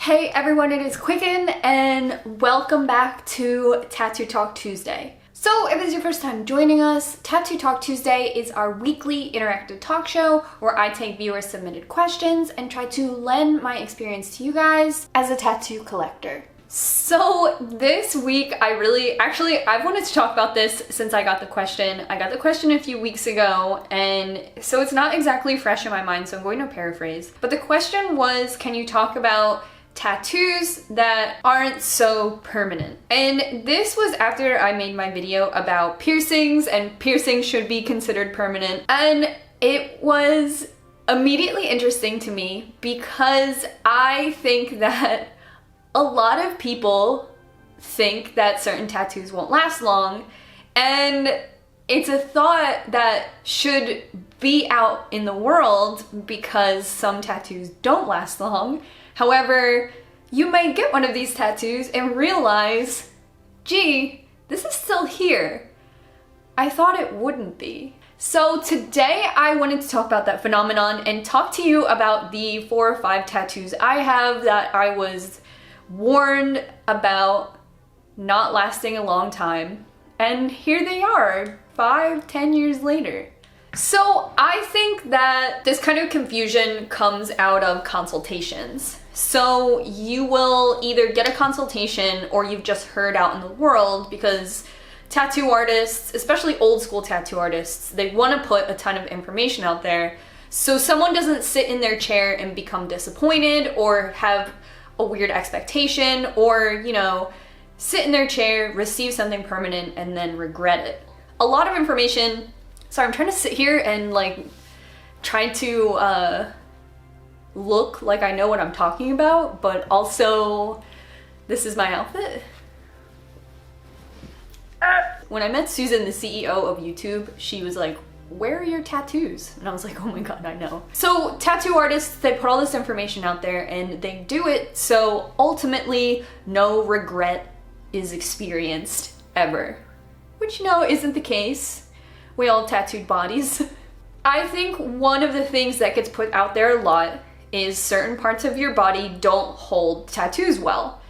Hey everyone, it is Quicken and welcome back to Tattoo Talk Tuesday. So if this is your first time joining us, Tattoo Talk Tuesday is our weekly interactive talk show where I take viewer submitted questions and try to lend my experience to you guys as a tattoo collector. So this week I've wanted to talk about this since I got the question. I got the question a few weeks ago, and so it's not exactly fresh in my mind, so I'm going to paraphrase. But the question was, can you talk about tattoos that aren't so permanent? And this was after I made my video about piercings and piercings should be considered permanent. And it was immediately interesting to me because I think that a lot of people think that certain tattoos won't last long, and it's a thought that should be out in the world because some tattoos don't last long. However, you may get one of these tattoos and realize, gee, this is still here. I thought it wouldn't be. So today I wanted to talk about that phenomenon and talk to you about the 4 or 5 tattoos I have that I was warned about not lasting a long time. And here they are, 5-10 years later. So I think that this kind of confusion comes out of consultations. So you will either get a consultation or you've just heard out in the world because tattoo artists, especially old school tattoo artists, they want to put a ton of information out there so someone doesn't sit in their chair and become disappointed or have a weird expectation or, you know, sit in their chair, receive something permanent, and then regret it. A lot of information. Sorry, I'm trying to sit here and like try to look like I know what I'm talking about, but also this is my outfit. When I met Susan, the CEO of YouTube, she was like, "Where are your tattoos?" And I was like, oh my god, I know. So tattoo artists, they put all this information out there and they do it so ultimately no regret is experienced ever. Which, you know, isn't the case. We all have tattooed bodies. I think one of the things that gets put out there a lot is certain parts of your body don't hold tattoos well.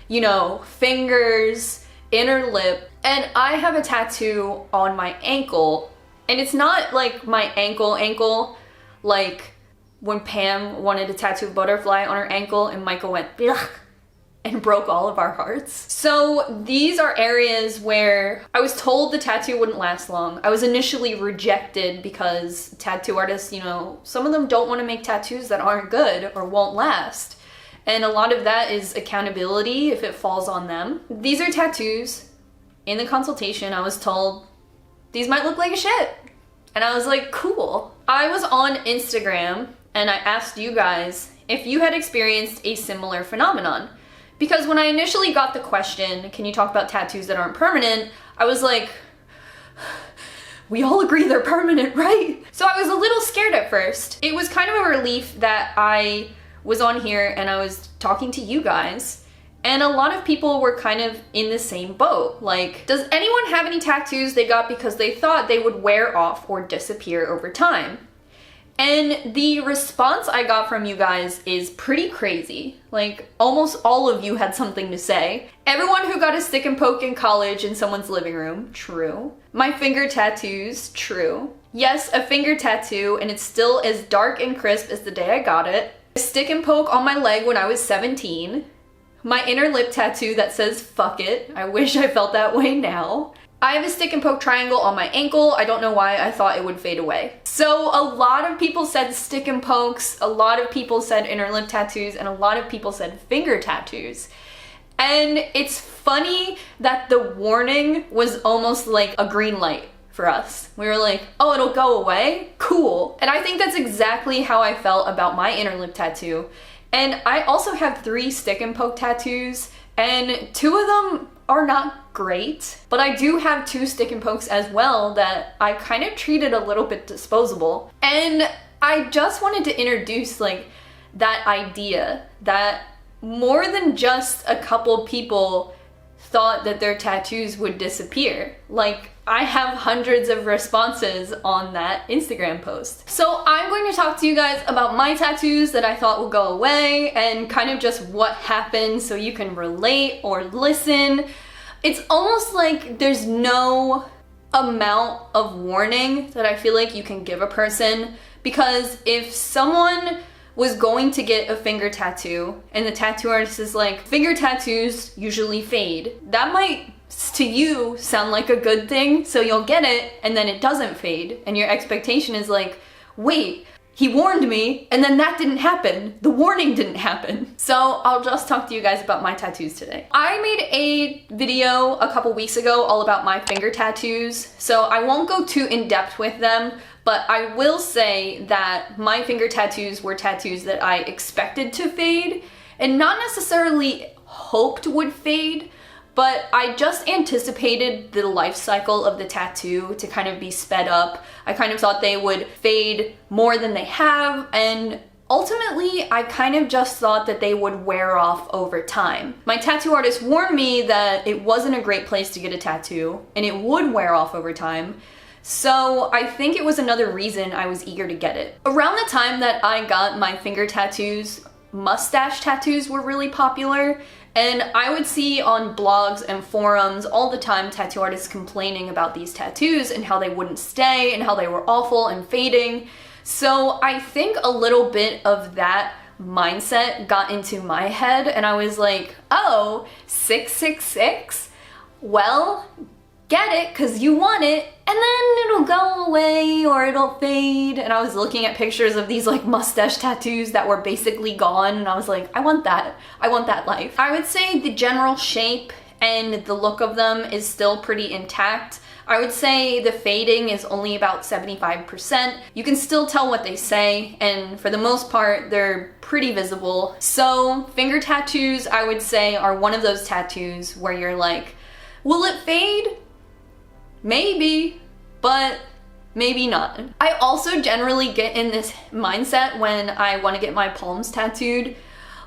You know, fingers, inner lip, and I have a tattoo on my ankle. And it's not like my ankle, like when Pam wanted to tattoo a butterfly on her ankle and Michael went blech and broke all of our hearts. So these are areas where I was told the tattoo wouldn't last long. I was initially rejected because tattoo artists, you know, some of them don't want to make tattoos that aren't good or won't last. And a lot of that is accountability if it falls on them. These are tattoos. In the consultation, I was told, these might look like a shit. And I was like, cool. I was on Instagram and I asked you guys if you had experienced a similar phenomenon. Because when I initially got the question, can you talk about tattoos that aren't permanent? I was like, we all agree they're permanent, right? So I was a little scared at first. It was kind of a relief that I was on here and I was talking to you guys. And a lot of people were kind of in the same boat. Like, does anyone have any tattoos they got because they thought they would wear off or disappear over time? And the response I got from you guys is pretty crazy. Like, almost all of you had something to say. Everyone who got a stick and poke in college in someone's living room, true. My finger tattoos, true. Yes, a finger tattoo, and it's still as dark and crisp as the day I got it. A stick and poke on my leg when I was 17. My inner lip tattoo that says fuck it. I wish I felt that way now. I have a stick and poke triangle on my ankle. I don't know why I thought it would fade away. So a lot of people said stick and pokes, a lot of people said inner lip tattoos, and a lot of people said finger tattoos. And it's funny that the warning was almost like a green light for us. We were like, oh, it'll go away? Cool. And I think that's exactly how I felt about my inner lip tattoo. And I also have 3 stick and poke tattoos, and 2 of them are not great, but I do have 2 stick and pokes as well that I kind of treated a little bit disposable. And I just wanted to introduce like that idea that more than just a couple people thought that their tattoos would disappear. Like, I have hundreds of responses on that Instagram post. So I'm going to talk to you guys about my tattoos that I thought would go away and kind of just what happened so you can relate or listen. It's almost like there's no amount of warning that I feel like you can give a person, because if someone was going to get a finger tattoo and the tattoo artist is like, finger tattoos usually fade, that might to you sound like a good thing, so you'll get it and then it doesn't fade and your expectation is like, wait, he warned me and then that didn't happen. The warning didn't happen. So I'll just talk to you guys about my tattoos today. I made a video a couple weeks ago all about my finger tattoos, so I won't go too in depth with them, but I will say that my finger tattoos were tattoos that I expected to fade and not necessarily hoped would fade, but I just anticipated the life cycle of the tattoo to kind of be sped up. I kind of thought they would fade more than they have, and ultimately, I kind of just thought that they would wear off over time. My tattoo artist warned me that it wasn't a great place to get a tattoo, and it would wear off over time. So I think it was another reason I was eager to get it. Around the time that I got my finger tattoos, mustache tattoos were really popular, and I would see on blogs and forums all the time tattoo artists complaining about these tattoos and how they wouldn't stay and how they were awful and fading. So I think a little bit of that mindset got into my head and I was like, oh, 666? Well, get it because you want it, and then it'll go away or it'll fade. And I was looking at pictures of these like mustache tattoos that were basically gone, and I was like, I want that. I want that life. I would say the general shape and the look of them is still pretty intact. I would say the fading is only about 75%. You can still tell what they say, and for the most part, they're pretty visible. So finger tattoos, I would say, are one of those tattoos where you're like, will it fade? Maybe, but maybe not. I also generally get in this mindset when I want to get my palms tattooed.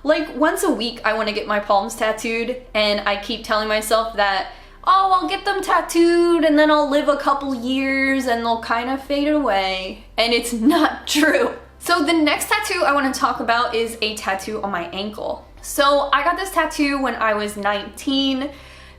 Like once a week I want to get my palms tattooed, and I keep telling myself that, oh, I'll get them tattooed and then I'll live a couple years and they'll kind of fade away. And it's not true. So the next tattoo I want to talk about is a tattoo on my ankle. So I got this tattoo when I was 19.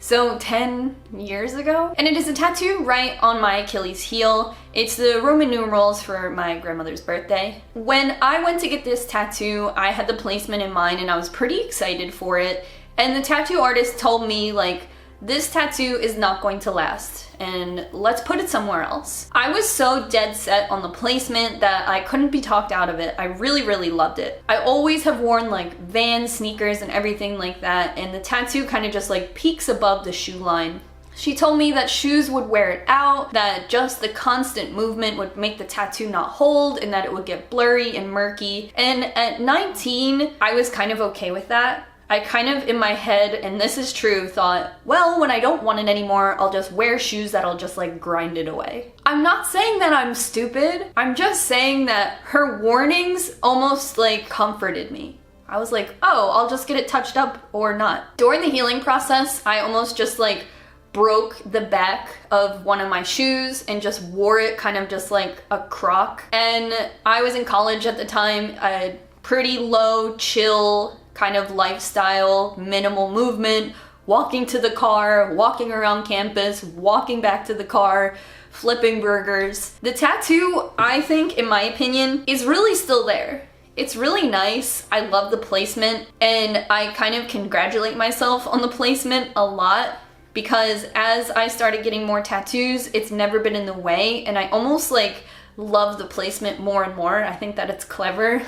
So 10 years ago, and it is a tattoo right on my Achilles heel. It's the Roman numerals for my grandmother's birthday. When I went to get this tattoo, I had the placement in mind and I was pretty excited for it. And the tattoo artist told me, like, this tattoo is not going to last and let's put it somewhere else. I was so dead set on the placement that I couldn't be talked out of it. I really, really loved it. I always have worn like Vans sneakers and everything like that, and the tattoo kind of just like peaks above the shoe line. She told me that shoes would wear it out, that just the constant movement would make the tattoo not hold, and that it would get blurry and murky. And at 19, I was kind of okay with that. I kind of, in my head, and this is true, thought, well, when I don't want it anymore, I'll just wear shoes that'll just like grind it away. I'm not saying that I'm stupid. I'm just saying that her warnings almost like comforted me. I was like, oh, I'll just get it touched up or not. During the healing process, I almost just like broke the back of one of my shoes and just wore it kind of just like a croc. And I was in college at the time, a pretty low, chill kind of lifestyle, minimal movement, walking to the car, walking around campus, walking back to the car, flipping burgers. The tattoo, I think, in my opinion, is really still there. It's really nice. I love the placement, and I kind of congratulate myself on the placement a lot because as I started getting more tattoos, it's never been in the way, and I almost like love the placement more and more. I think that it's clever.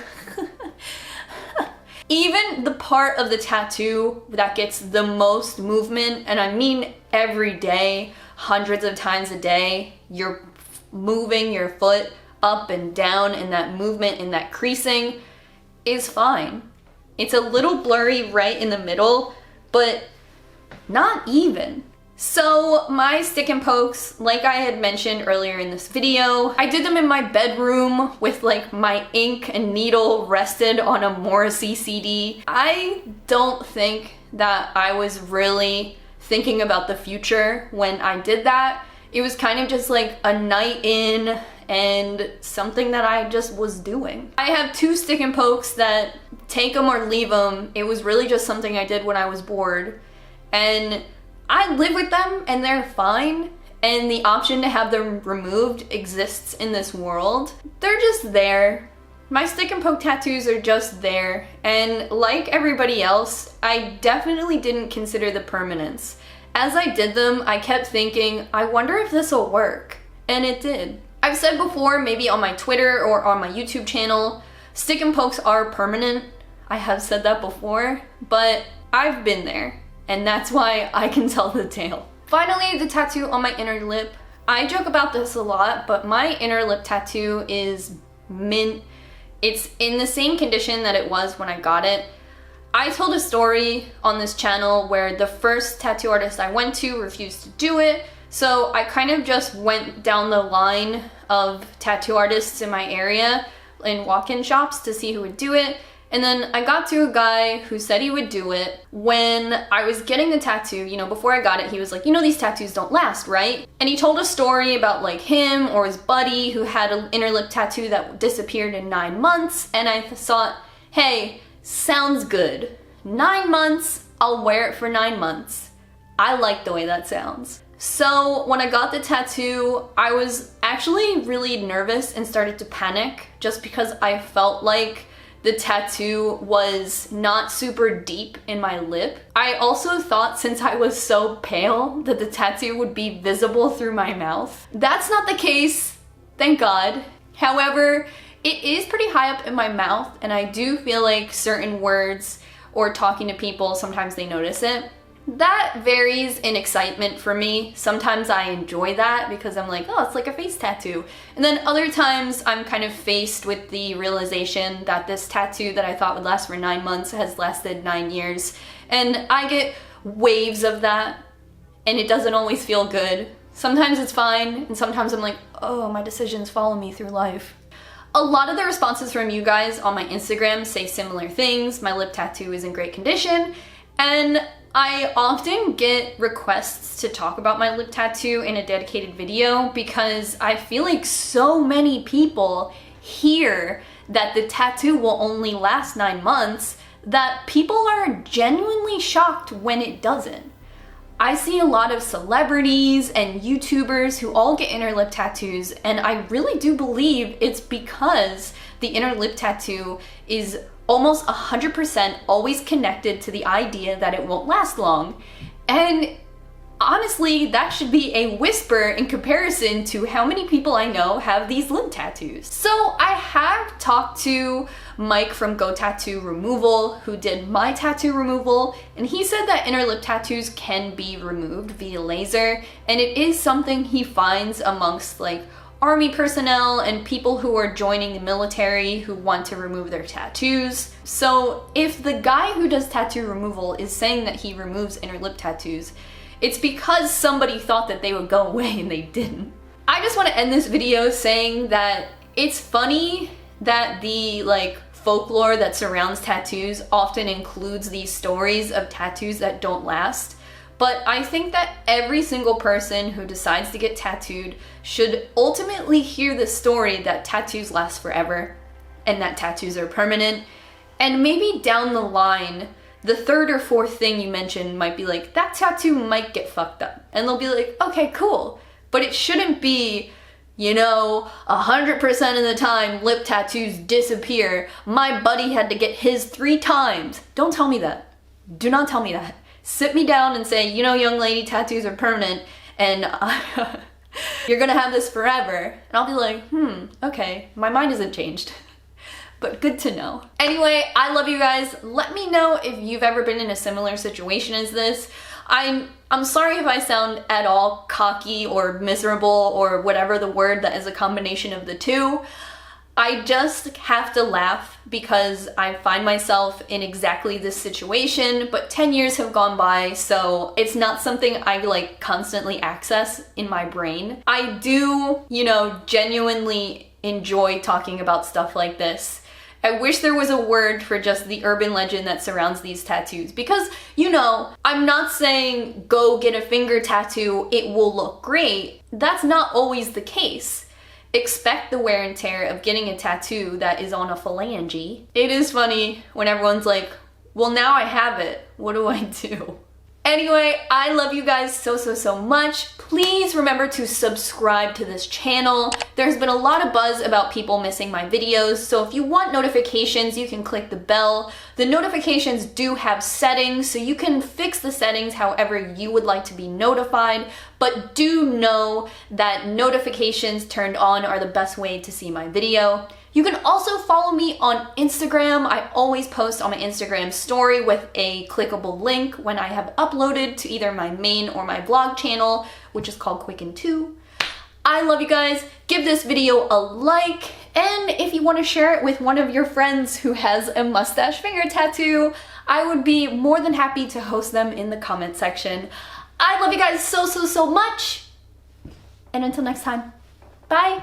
Even the part of the tattoo that gets the most movement, and I mean every day, hundreds of times a day, you're moving your foot up and down, and that movement and that creasing is fine. It's a little blurry right in the middle, but not even. So my stick and pokes, like I had mentioned earlier in this video, I did them in my bedroom with like my ink and needle rested on a Morrissey CD. I don't think that I was really thinking about the future when I did that. It was kind of just like a night in and something that I just was doing. I have 2 stick and pokes that take them or leave them. It was really just something I did when I was bored. And I live with them and they're fine. And the option to have them removed exists in this world. They're just there. My stick and poke tattoos are just there. And like everybody else, I definitely didn't consider the permanence. As I did them, I kept thinking, I wonder if this will work. And it did. I've said before, maybe on my Twitter or on my YouTube channel, stick and pokes are permanent. I have said that before, but I've been there. And that's why I can tell the tale. Finally, the tattoo on my inner lip. I joke about this a lot, but my inner lip tattoo is mint. It's in the same condition that it was when I got it. I told a story on this channel where the first tattoo artist I went to refused to do it, so I kind of just went down the line of tattoo artists in my area in walk-in shops to see who would do it, and then I got to a guy who said he would do it. When I was getting the tattoo, you know, before I got it, he was like, you know, these tattoos don't last, right? And he told a story about like him or his buddy who had an inner lip tattoo that disappeared in 9 months, and I thought, hey, sounds good. 9 months, I'll wear it for 9 months. I like the way that sounds. So when I got the tattoo, I was actually really nervous and started to panic just because I felt like the tattoo was not super deep in my lip. I also thought since I was so pale that the tattoo would be visible through my mouth. That's not the case, thank God. However, it is pretty high up in my mouth, and I do feel like certain words or talking to people, sometimes they notice it. That varies in excitement for me. Sometimes I enjoy that because I'm like, oh, it's like a face tattoo. And then other times I'm kind of faced with the realization that this tattoo that I thought would last for 9 months has lasted 9 years. And I get waves of that, and it doesn't always feel good. Sometimes it's fine, and sometimes I'm like, oh, my decisions follow me through life. A lot of the responses from you guys on my Instagram say similar things. My lip tattoo is in great condition, and I often get requests to talk about my lip tattoo in a dedicated video because I feel like so many people hear that the tattoo will only last 9 months that people are genuinely shocked when it doesn't. I see a lot of celebrities and YouTubers who all get inner lip tattoos, and I really do believe it's because the inner lip tattoo is almost 100% always connected to the idea that it won't last long. And honestly, that should be a whisper in comparison to how many people I know have these lip tattoos. So I have talked to Mike from Go Tattoo Removal, who did my tattoo removal, and he said that inner lip tattoos can be removed via laser, and it is something he finds amongst like army personnel and people who are joining the military who want to remove their tattoos. So if the guy who does tattoo removal is saying that he removes inner lip tattoos, it's because somebody thought that they would go away and they didn't. I just want to end this video saying that it's funny that the like folklore that surrounds tattoos often includes these stories of tattoos that don't last. But I think that every single person who decides to get tattooed should ultimately hear the story that tattoos last forever and that tattoos are permanent. And maybe down the line, the third or fourth thing you mention might be like, that tattoo might get fucked up. And they'll be like, okay, cool. But it shouldn't be, you know, 100% of the time lip tattoos disappear. My buddy had to get his 3 times. Don't tell me that. Do not tell me that. Sit me down and say, you know, young lady, tattoos are permanent, and you're gonna have this forever. And I'll be like, okay, my mind hasn't changed. But good to know. Anyway, I love you guys. Let me know if you've ever been in a similar situation as this. I'm sorry if I sound at all cocky or miserable or whatever the word that is a combination of the two. I just have to laugh because I find myself in exactly this situation, but 10 years have gone by, so it's not something I like constantly access in my brain. I do, you know, genuinely enjoy talking about stuff like this. I wish there was a word for just the urban legend that surrounds these tattoos because, you know, I'm not saying go get a finger tattoo, it will look great. That's not always the case. Expect the wear and tear of getting a tattoo that is on a phalange. It is funny when everyone's like, well, now I have it, what do I do? Anyway, I love you guys so much. Please remember to subscribe to this channel. There's been a lot of buzz about people missing my videos, so if you want notifications, you can click the bell. The notifications do have settings, so you can fix the settings however you would like to be notified, but do know that notifications turned on are the best way to see my video. You can also follow me on Instagram. I always post on my Instagram story with a clickable link when I have uploaded to either my main or my vlog channel, which is called Quicken2. I love you guys. Give this video a like, and if you want to share it with one of your friends who has a mustache finger tattoo, I would be more than happy to host them in the comment section. I love you guys so much, and until next time, bye!